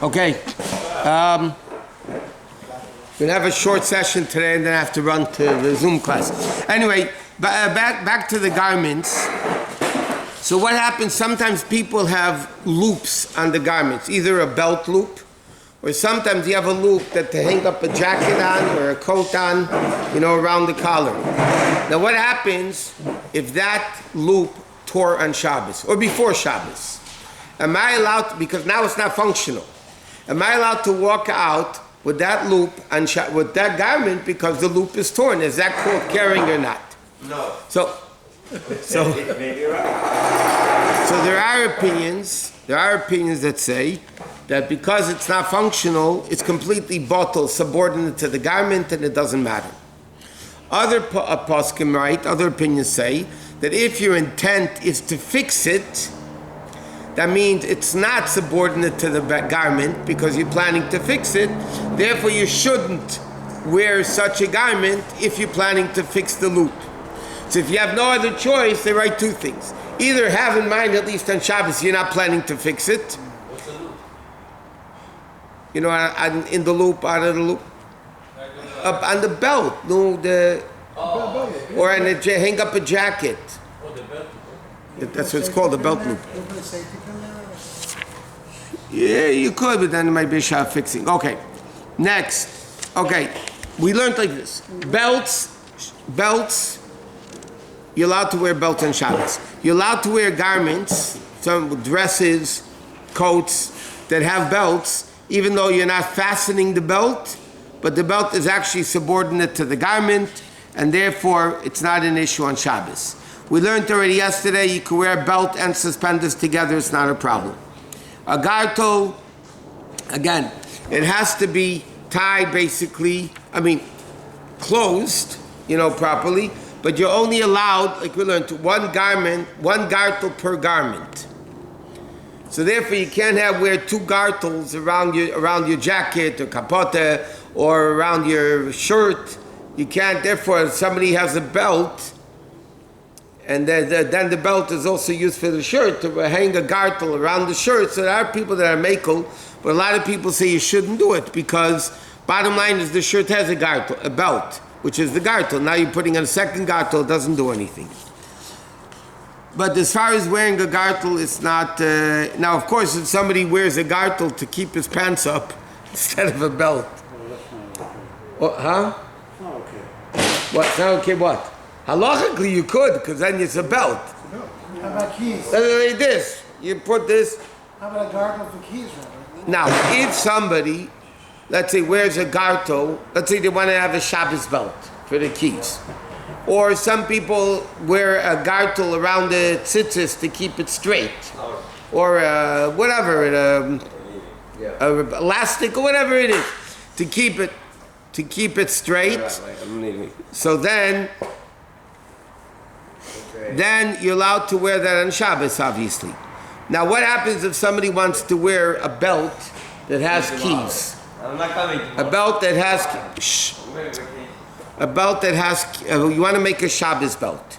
Okay. We're going to have a short session today and then I have to run to the Zoom class. Anyway, back to the garments. So what happens, sometimes people have loops on the garments, either a belt loop, or sometimes you have a loop that to hang up a jacket on or a coat on, around the collar. Now what happens if that loop tore on Shabbos or before Shabbos? Am I allowed to, because now it's not functional, am I allowed to walk out with that loop and with that garment because the loop is torn? Is that called carrying or not? No. So Maybe you're right. So there are opinions that say that because it's not functional, it's completely bottled, subordinate to the garment, and it doesn't matter. Other poskim, right, other opinions say that if your intent is to fix it, that means it's not subordinate to the garment because you're planning to fix it. Therefore, you shouldn't wear such a garment if you're planning to fix the loop. So if you have no other choice, they write two things. Either have in mind, at least on Shabbos, you're not planning to fix it. What's the loop? In the loop, out of the loop. Up on the belt, or hang up a jacket. Oh, the belt. That's what it's called, the belt loop. Yeah, you could, but then it might be a shot fixing. Okay, next. Okay, we learned like this. Belts, you're allowed to wear belts on Shabbos. You're allowed to wear garments, some dresses, coats that have belts, even though you're not fastening the belt, but the belt is actually subordinate to the garment, and therefore it's not an issue on Shabbos. We learned already yesterday you can wear a belt and suspenders together, it's not a problem. A gartel, again, it has to be tied closed, properly, but you're only allowed, like we learned, one gartel per garment. So therefore you can't wear two gartels around your jacket or capote or around your shirt. You can't, therefore, if somebody has a belt, and then the belt is also used for the shirt, to hang a gartel around the shirt. So there are people that are makel, but a lot of people say you shouldn't do it because bottom line is the shirt has a belt, which is the gartel. Now you're putting on a second gartel, it doesn't do anything. But as far as wearing a gartel, it's not... now, of course, if somebody wears a gartel to keep his pants up instead of a belt... Huh? Oh, okay. What? Not okay what? Halachically you could, because then it's a belt. How about keys? Like this. You put this... How about a gargle for keys, Rabbi? Now, if somebody, let's say, wears a gartel, let's say they want to have a Shabbos belt for the keys. Or some people wear a gartel around the tzitzis to keep it straight. Or whatever, elastic or whatever it is, to keep it straight. So then you're allowed to wear that on Shabbos, obviously. Now, what happens if somebody wants to wear a belt that has keys? I'm not coming. A belt that has... A belt that has... you want to make a Shabbos belt.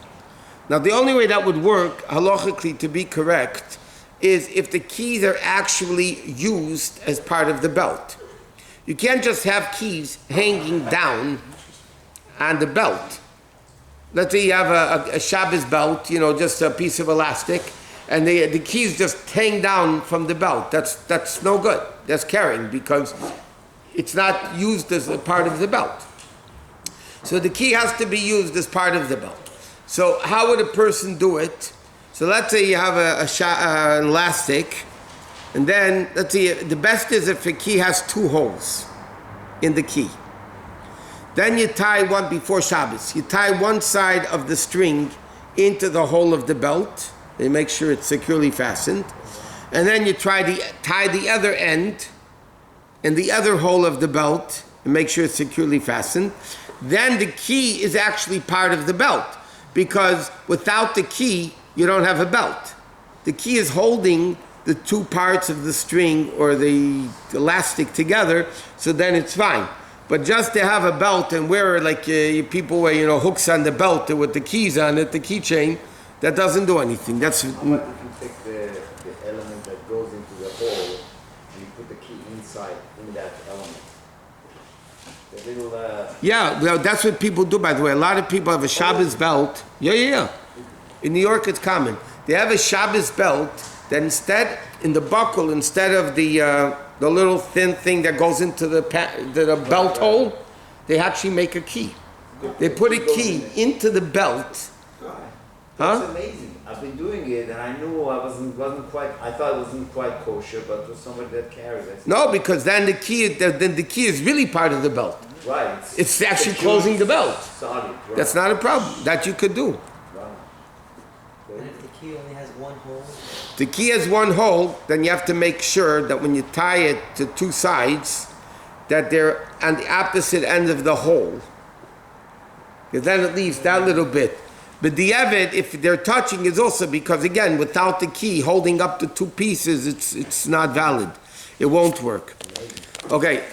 Now, the only way that would work, halachically, to be correct, is if the keys are actually used as part of the belt. You can't just have keys hanging down on the belt. Let's say you have a Shabbos belt, just a piece of elastic, and the keys just hang down from the belt. That's no good. That's carrying because it's not used as a part of the belt. So the key has to be used as part of the belt. So how would a person do it? So let's say you have an elastic, and then let's see, the best is if a key has two holes in the key. Then you tie one before Shabbos. You tie one side of the string into the hole of the belt. You make sure it's securely fastened. And then you tie the other end in the other hole of the belt and make sure it's securely fastened. Then the key is actually part of the belt because without the key, you don't have a belt. The key is holding the two parts of the string or the elastic together, so then it's fine. But just to have a belt and wear like people wear, hooks on the belt with the keys on it, the keychain, that doesn't do anything. That's... How about if you take the element that goes into the hole and you put the key inside? Yeah, well, that's what people do, by the way. A lot of people have a Shabbos belt. Yeah. In New York, it's common. They have a Shabbos belt that instead, in the buckle, instead of the little thin thing that goes into the belt hole, they actually make a key. They put a key into the belt. That's Huh? amazing. I've been doing it, and I knew I wasn't quite. I thought it wasn't quite kosher, but it was somebody that carries it. No, because then the key is really part of the belt. Right. It's actually closing the belt. Solid. Right. That's not a problem. That you could do. Right. And if the key only has one hole, The key has one hole, then you have to make sure that when you tie it to two sides, that they're on the opposite end of the hole. Because then it leaves that little bit. But the Evid, if they're touching, is also because, again, without the key holding up the two pieces, it's not valid. It won't work. Okay.